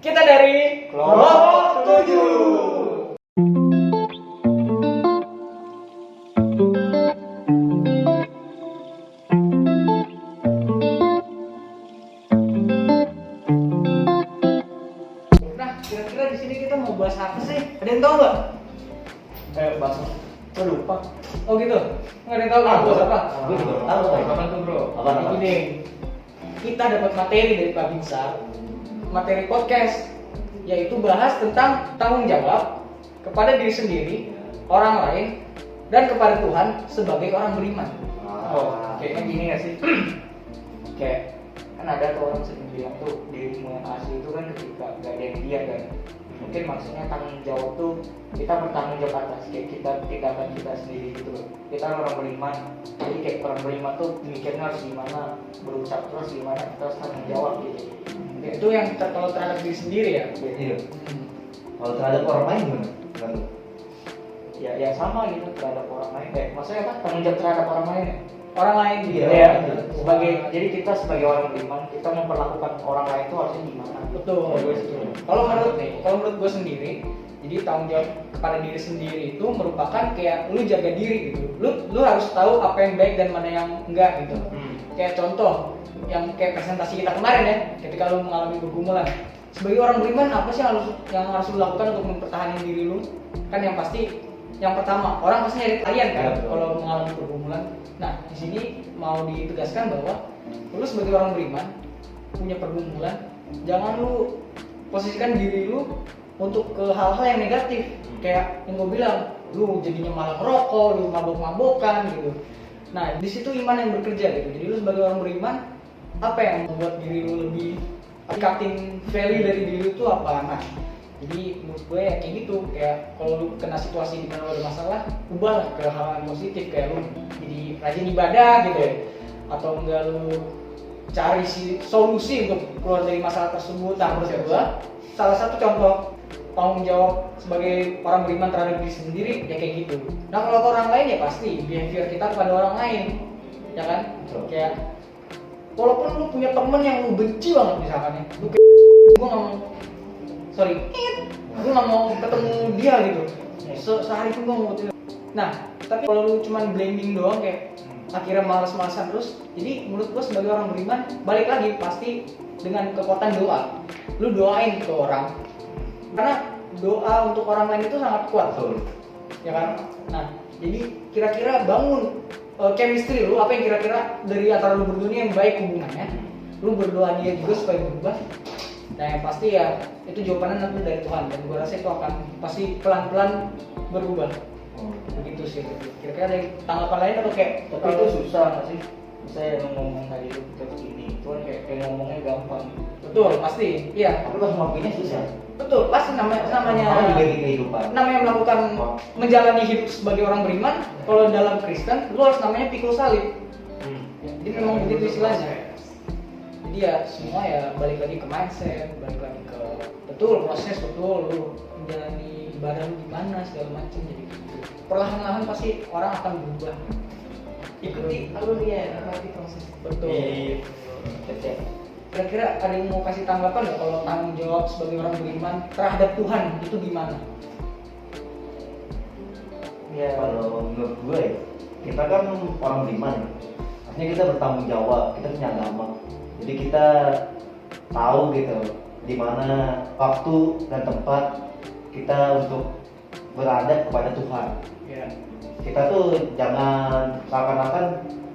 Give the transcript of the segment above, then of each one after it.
Kita dari Kelompok 7. Nah, kira-kira di sini kita mau bahas apa sih? Ada yang tahu nggak? Bahas Oh, lupa. Oh gitu. Nggak ada yang tahu nggak bahas apa? Gue juga tahu. Apa tuh bro? Apa? Ini kita dapat materi dari Pak Binsar, materi podcast, yaitu bahas tentang tanggung jawab kepada diri sendiri, orang lain, dan kepada Tuhan sebagai orang beriman. Kayaknya gini nggak sih? Kayak kan ada tuh orang sering bilang tuh dirimu yang asli itu kan ketika gak ada yang dia kan. Mungkin maksudnya tanggung jawab tuh kita bertanggung jawab atas kayak kita tindakan kita sendiri gitu loh. Kita orang beriman, jadi kayak orang beriman tuh mikirnya harus gimana, berucap terus gimana, kita harus tanggung jawab gitu. Itu yang kalau terhadap diri sendiri ya. Iya. Kalau terhadap orang lain gimana? Lalu. Ya sama gitu terhadap orang lain. Maksudnya apa? Tanggung jawab terhadap orang lain ya? Orang lain gitu. Iya. Jadi kita sebagai orang beriman, kita memperlakukan orang lain itu harusnya gimana? Betul. Kalau menurut gue sendiri, jadi tanggung jawab kepada diri sendiri itu merupakan kayak lu jaga diri gitu. Lu harus tahu apa yang baik dan mana yang enggak gitu. Kayak contoh yang kayak presentasi kita kemarin ya, ketika lu mengalami pergumulan. Sebagai orang beriman apa sih yang harus lu lakukan untuk mempertahankan diri lu? Kan yang pasti yang pertama, orang pasti nyari kalian kan kalau mengalami pergumulan. Nah, di sini mau ditegaskan bahwa lu sebagai orang beriman punya pergumulan, jangan lu posisikan diri lu untuk ke hal-hal yang negatif. Kayak yang gue bilang, lu jadinya malah ngerokok, lu mabok-mabokan gitu. Nah, di situ iman yang bekerja gitu. Jadi lu sebagai orang beriman, apa yang membuat diri lu lebih tingkatin value dari diri lu itu apa? Nah, jadi menurut gue ya kayak gitu, kayak kalau lu kena situasi di mana lu ada masalah, ubahlah ke hal yang positif, kayak lu jadi rajin ibadah gitu ya, atau enggak lu cari solusi untuk keluar dari masalah tersebut. Nah, menurut gue salah satu contoh tanggung jawab sebagai orang beriman terhadap diri sendiri ya kayak gitu. Nah, kalau ke orang lain ya pasti behavior kita kepada orang lain, ya kan? Kayak walaupun lu punya temen yang lu benci banget misalkan ya, lu kayak gue nggak mau ketemu dia gitu. Sehari pun gue mau ketemu. Nah, tapi kalau lu cuman blaming doang kayak akhirnya malas-malasan terus, jadi menurut gue sebagai orang beriman balik lagi pasti dengan kekuatan doa. Lu doain ke orang, karena doa untuk orang lain itu sangat kuat, ya kan? Nah, jadi kira-kira bangun chemistry lu, apa yang kira-kira dari antara lu berdua yang baik hubungannya, lu berdoa dia juga supaya berubah. Nah, yang pasti ya itu jawabannya nanti dari Tuhan, dan gue rasa itu akan pasti pelan-pelan berubah. Begitu sih. Kira-kira ada tanggapan lain atau kayak Tapi itu susah nggak sih? Misalnya ngomong tadi itu kita begini, itu kan kayak ngomongnya gampang. betul pasti, iya. Tapi pas ngelakuinnya susah. Betul, pasti namanya juga di kehidupan. namanya melakukan menjalani hidup sebagai orang beriman. Kalau dalam Kristen, lu harus namanya pikul salib. Jadi memang begitu istilahnya. Jadi ya semua ya balik lagi ke mindset, balik lagi ke betul proses, betul lu menjalani ibadah lu gimana segala macam, jadi gitu. Perlahan-lahan pasti orang akan berubah. Ikuti alur dia, ikuti proses. Betul. Kira-kira ada yang mau kasih tanggapan nggak kalau tanggung jawab sebagai orang beriman terhadap Tuhan itu gimana? Ya, kalau menurut gue ya, kita kan orang beriman, artinya kita bertanggung jawab, kita punya agama. Jadi kita tahu gitu di mana waktu dan tempat kita untuk berada kepada Tuhan. Ya. Kita tuh jangan seakan-akan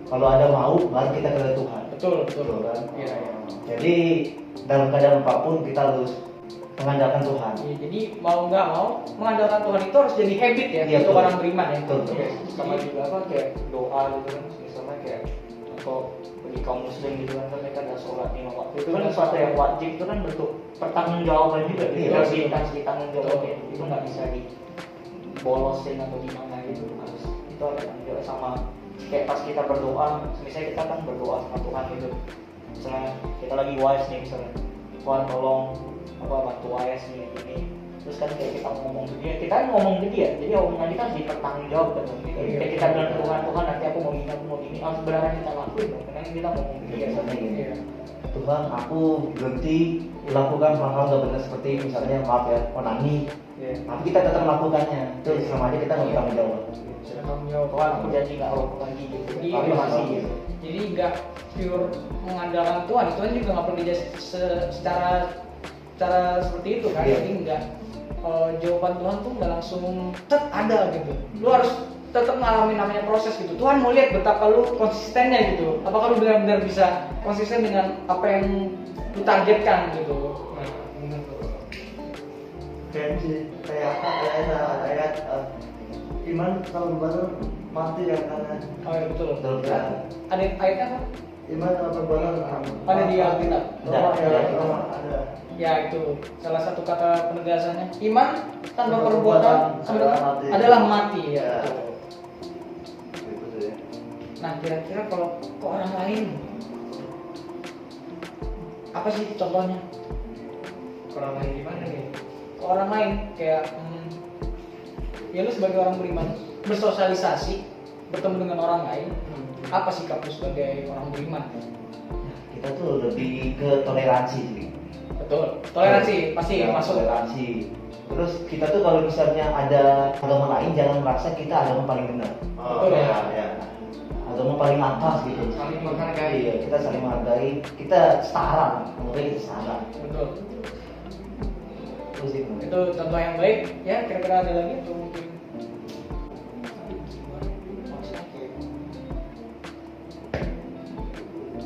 kalau ada mau baru kita kepada Tuhan. Betul kan? Iya. Jadi dalam keadaan apapun kita harus mengandalkan Tuhan. Ya, jadi mau nggak mau mengandalkan Tuhan itu harus jadi habit ya, Iya, untuk betul. orang beriman ya. Betul. Sama juga apa kayak doa gitu kan, misalnya kayak atau bagi kaum muslim gitu kan, mereka ada sholat 5 waktu itu kan sesuatu yang wajib, itu kan bentuk pertanggungjawaban juga. Iya, Harus ditanggung jawab ya. Itu nggak bisa dibolosin atau gimana gitu, harus itu ada tanggung jawab. Sama kayak pas kita berdoa, misalnya kita kan berdoa sama Tuhan gitu, misalnya kita lagi wise nih, misalnya Tuhan tolong bantu wise nih ini, terus kan kayak kita ngomong ke dia, jadi omongan kita harus dipertanggung jawab kan. Kayak kita bilang Tuhan nanti aku mau gini, harus beneran kita lakuin dong, karena kita ngomong ke dia sama dia. Tuhan aku berhenti melakukan hal-hal gak benar seperti ini, misalnya maaf ya onani, tapi kita tetap melakukannya, itu sama aja kita nggak bertanggung jawab. Sudah tanggung jawab, Tuhan aku janji nggak rokok lagi gitu. Tapi masih gitu. Jadi nggak pure mengandalkan Tuhan, Tuhan juga nggak perlu dijudge secara seperti itu kan. Iya. Jadi nggak jawaban Tuhan tuh nggak langsung ada gitu. Lu harus tetap ngalamin namanya proses gitu. Tuhan mau lihat betapa lu konsistennya gitu. Apakah lu benar-benar bisa konsisten dengan apa yang lu targetkan gitu. Nah, benar tuh. Kayak apa, kayak ayat iman kalau baru mati ya karena Oh iya betul. Betul. Ada ayatnya apa? iman kalau perbuatan Ada di Alkitab. ada. Ya itu salah satu kata penegasannya. Iman tanpa perbuatan adalah mati. Ya. Nah kira-kira kalau ke orang lain apa sih contohnya? Ke orang lain gimana nih? Ke orang lain kayak ya lu sebagai orang beriman bersosialisasi, bertemu dengan orang lain, apa sikap lu sebagai orang beriman? Kita tuh lebih ke toleransi sih. Betul, toleransi pasti Ya, masuk. toleransi. Terus kita tuh kalau misalnya ada agama lain jangan merasa kita agama paling benar. Betul ya. Agama paling atas gitu. Saling menghargai. Iya, kita saling menghargai. Kita setara, menurut kita setara. Betul. Itu sih. Itu contoh yang baik. Ya kira-kira ada lagi atau mungkin?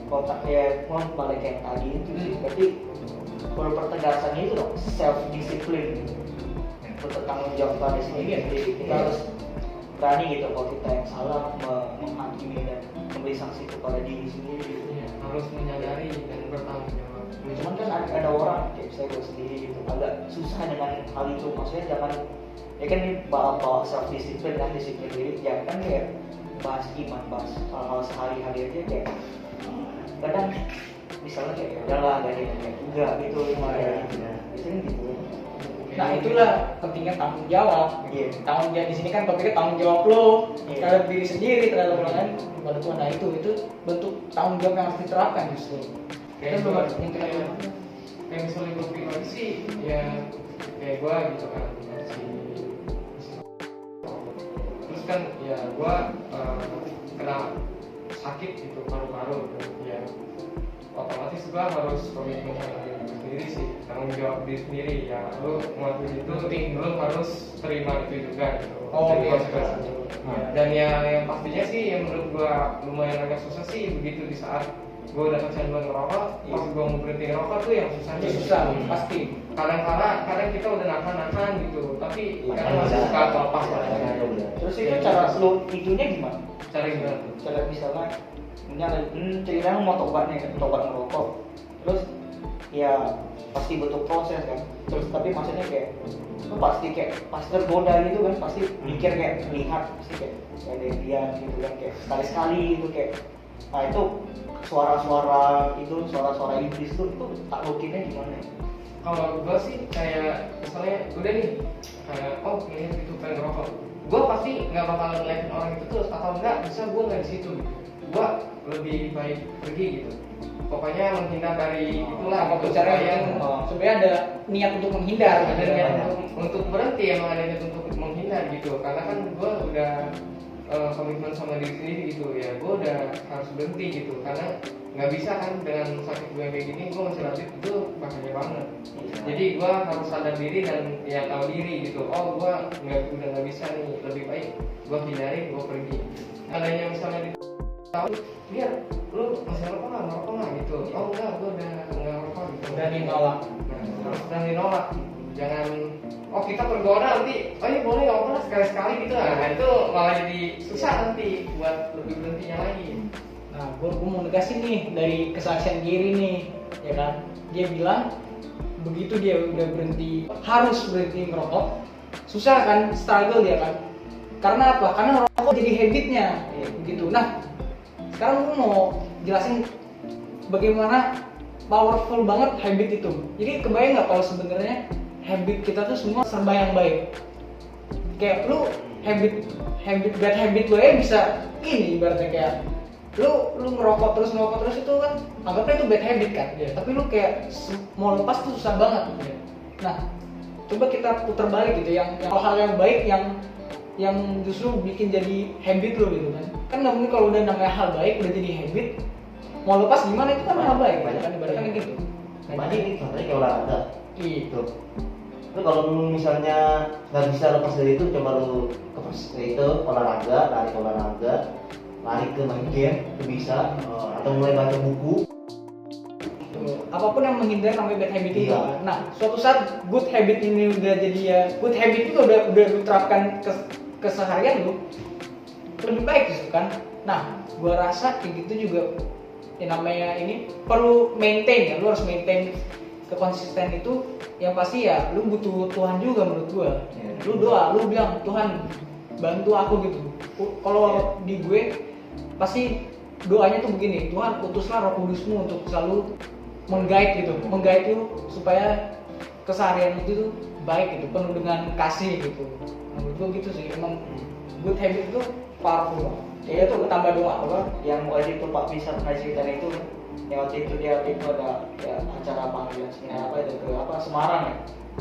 Kalau tak kayak balik kayak tadi itu sih, berarti kalau pertegasannya itu dong self discipline gitu. Untuk tanggung jawab pada sendiri sendiri kita harus berani gitu kalau kita yang salah menghakimi dan memberi sanksi kepada diri sendiri gitu. Ya, harus menyadari dan bertanggung jawab. Cuman kan ada orang kayak saya gue sendiri gitu agak susah dengan hal itu, maksudnya jangan ya kan ini bawa self discipline kan, disiplin diri ya kan, kayak bahas iman, bahas hal-hal sehari-hari aja kayak kadang misalnya kayak udahlah gak ada juga gitu ya, biasanya gitu. Nah itulah pentingnya tanggung jawab. Iya. Tanggung jawab di sini kan topiknya tanggung jawab lo terhadap diri sendiri, terhadap orang lain, kepada Tuhan. Nah itu bentuk tanggung jawab yang harus diterapkan justru. Kita belum ada mungkin ada. Kayak misalnya gue pribadi sih ya kayak gue gitu kan terus kan ya gue kena sakit gitu paru-paru gitu. Ya otomatis gue harus komitmen sama diri gue sendiri sih, tanggung jawab diri sendiri ya, lu ngelakuin itu lu harus terima itu juga gitu. Oh Jadi iya. konsekuensinya. Dan yang pastinya sih yang menurut gue lumayan agak susah sih begitu di saat gue udah kecanduan ngerokok, pas gue mau berhenti ngerokok tuh yang susahnya Itu susah pasti. kadang kita udah nahan gitu, tapi kadang masih suka terlepas lah. Terus itu cara lu itunya gimana? Cara gimana tuh? Cara misalnya ceritanya mau tobat nih kan, tobat ngerokok, terus ya pasti butuh proses kan, terus tapi maksudnya kayak lu pasti kayak pas tergoda gitu kan, pasti mikir kayak lihat pasti kayak ada yang lihat gitu kan, kayak sekali-sekali gitu kayak nah itu suara-suara iblis itu taklukinnya gimana? Kalau gue sih kayak misalnya udah nih kayak ngeliat itu pengen ngerokok, gue pasti nggak bakal ngeliatin orang itu terus, atau enggak bisa gue nggak di situ gitu. Gue lebih baik pergi gitu, pokoknya menghindar dari itulah Apapun gitu, caranya supaya sebenarnya ada niat untuk menghindar. ada niat untuk berhenti, emang ada niat untuk menghindar gitu, karena kan gue udah komitmen sama diri sendiri gitu ya, gue udah harus berhenti gitu, karena nggak bisa kan dengan sakit gue kayak gini gue masih lanjut, itu bahaya banget. Jadi gue harus sadar diri dan ya tahu diri gitu, oh gue udah nggak bisa nih, lebih baik gue hindari, gue pergi. Adanya misalnya tahu biar lu masih ngerokok nggak gitu, oh enggak gue udah nggak ngerokok gitu, Dan ditolak. harus berani nolak, jangan oh kita bergoda nanti oh iya boleh nggak apa sekali-sekali gitu, nah itu malah jadi susah nanti buat lebih berhentinya lagi. Nah, gue mau negasin nih dari kesaksian Giri nih, ya kan? Dia bilang begitu dia udah berhenti, harus berhenti merokok, susah kan, struggle dia kan? Karena apa? Karena rokok jadi habitnya, begitu. Nah, sekarang gue mau jelasin bagaimana powerful banget habit itu. Jadi kebayang nggak kalau sebenarnya habit kita tuh semua serba yang baik. Kayak lu bad habit lu ya bisa ini ibaratnya lu ngerokok terus itu kan anggapnya itu bad habit kan. Tapi lu kayak mau lepas tuh susah banget. Nah, coba kita putar balik gitu, yang hal-hal yang baik yang justru bikin jadi habit lu gitu kan. Kan nggak mungkin kalau udah namanya hal baik udah jadi habit, mau lepas gimana, itu kan hal baik kan, ibaratnya gitu. Banyak nih, contohnya kayak olahraga. Gitu. Lu kalau lu misalnya nggak bisa lepas dari itu, coba lu itu olahraga, lari ke main game, itu bisa, atau mulai baca buku. Apapun yang menghindari namanya bad habit itu. Iya. Nah, suatu saat good habit ini udah jadi ya, good habit itu udah lu terapkan keseharian lu, lebih baik gitu kan. Nah, gua rasa kayak gitu juga yang namanya ini perlu maintain ya, lu harus maintain kekonsisten itu. Yang pasti ya lu butuh Tuhan juga menurut gua. Lu doa, lu bilang Tuhan bantu aku gitu. Kalau di gue pasti doanya tuh begini, Tuhan utuslah Roh Kudusmu untuk selalu meng-guide gitu, meng-guide lu supaya keseharian itu tuh baik gitu, penuh dengan kasih gitu. Menurut gua gitu sih, emang good habit itu powerful banget. Iya tuh tambah doa apa yang waktu itu Pak bisa ngasih cerita itu, yang waktu itu dia ada ya, acara panggilan seminar apa itu ke Semarang ya,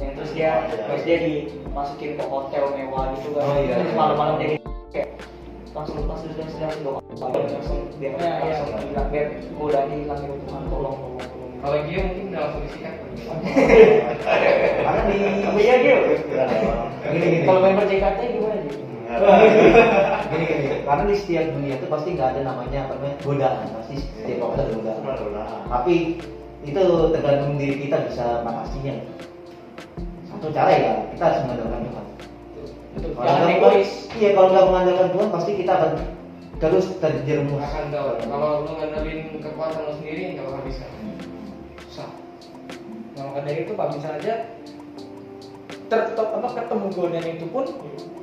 yang terus dia dimasukin ke hotel mewah gitu kan. Terus malam-malam dia kayak langsung sedang doa langsung biar langsung hilang, biar godaan hilang itu, Tuhan tolong. Kalau dia mungkin udah langsung disikat. Karena di Tapi ya dia gini. kalau member JKT gimana sih? Gini, karena di setiap dunia itu pasti nggak ada namanya apa namanya godaan, pasti setiap orang ada godaan. Tapi itu tergantung diri kita bisa mengatasinya. Satu cara ya kita harus mengandalkan Tuhan. Jangan egois. Iya, kalau nggak mengandalkan Tuhan pasti kita akan terus terjerumus. Akan tahu. Kalau lu ngandelin kekuatan lu sendiri nggak bakal bisa. Susah. Nah, maka dari itu Pak bisa aja ketemu godaan itu pun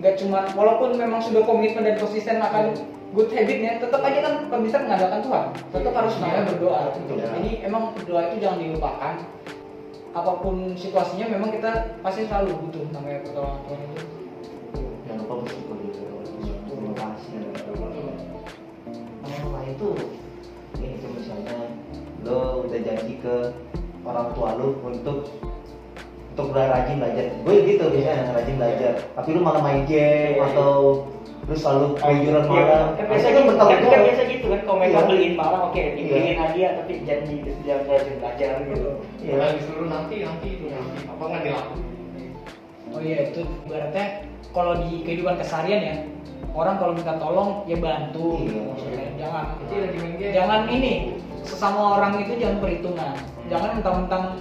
nggak cuma, walaupun memang sudah komitmen dan konsisten akan good habitnya, tetap aja kan Pak bisa mengandalkan Tuhan, tetap harus namanya berdoa. Jadi emang berdoa itu jangan dilupakan. Apapun situasinya memang kita pasti selalu butuh namanya pertolongan Tuhan itu. Jangan lupa bersyukur juga. Terima kasih. Nah itu ini tuh misalnya lo udah janji ke orang tua lo untuk rajin belajar. Gue gitu biasanya rajin belajar. Tapi lu malah main game atau lu selalu keluyuran malam. Kan biasa kan biasa gitu kan, kalau mereka beliin malam oke, dibeliin hadiah tapi jangan rajin belajar gitu. Iya, disuruh nanti apa nggak dilakukan? Oh iya, itu ibaratnya kalau di kehidupan keseharian ya, orang kalau minta tolong ya bantu. Jangan Itu lagi main game. jangan ini, sesama orang itu jangan perhitungan. Jangan mentang-mentang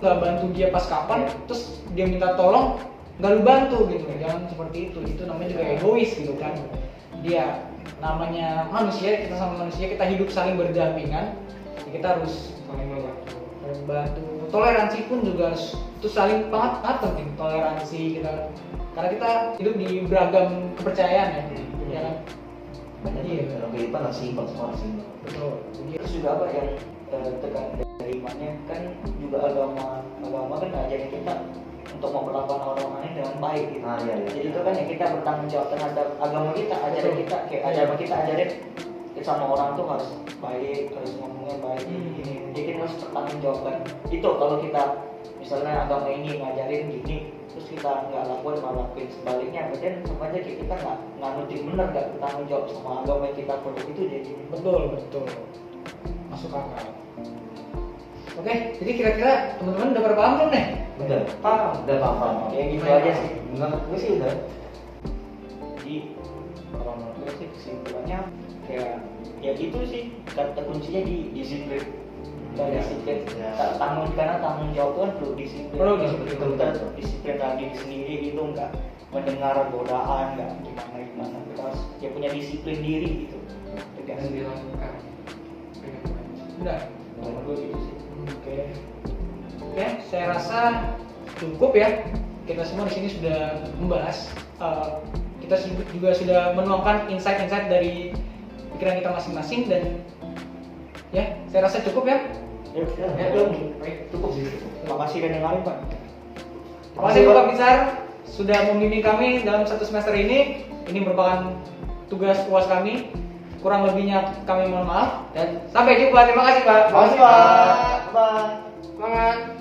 gak bantu dia pas kapan, terus dia minta tolong gak lu bantu gitu. Jangan seperti itu namanya juga egois gitu kan. Dia namanya manusia, kita sama manusia, kita hidup saling berdampingan ya, kita harus Saling membantu. toleransi pun juga harus, itu saling sangat penting toleransi kita, karena kita hidup di beragam kepercayaan ya, ya kan? Banyak dalam kehidupan nasi simpel semua nasi. Betul. Terus juga apa yang tergantung dari imannya kan, juga agama kan ngajarin kita untuk memperlakukan orang lain dengan baik gitu. Iya. Jadi itu kan yang kita bertanggung jawab terhadap agama kita, ajaran kita, kayak agama kita ajarin sama orang tuh harus baik, harus ngomongnya baik gini. Jadi kita harus bertanggung jawabkan. Itu kalau kita misalnya agama ini ngajarin gini, terus kita nggak malah lakuin sebaliknya, berarti sama aja kayak kita nggak nutin bener, nggak bertanggung jawab sama agama yang kita perlu itu. Jadi Betul. Masuk akal. Oke, jadi kira-kira teman-teman udah pada paham belum nih? Udah paham. kayak gitu aja sih. Menurut gue sih udah. Jadi kalau menurut gue sih kesimpulannya kayak ya gitu sih, kata kuncinya di disiplin. Disiplin. Karena tanggung jawab kan perlu disiplin. Perlu disiplin. Kita disiplin dalam diri sendiri gitu, nggak mendengar godaan, nggak gimana. Kita harus ya punya disiplin diri gitu. Dan dilakukan. Udah. Menurut gue gitu sih. Oke, saya rasa cukup ya. Kita semua di sini sudah membahas. Kita juga sudah menuangkan insight-insight dari pikiran kita masing-masing, dan ya, saya rasa cukup ya. Baik. Cukup sih. Terima kasih udah dengerin Pak. Terima kasih Bapak Binsar sudah membimbing kami dalam 1 semester ini. Ini merupakan tugas UAS kami. Kurang lebihnya kami mohon maaf dan sampai jumpa. Terima kasih Pak. Makasih Pak. Bye. Semangat.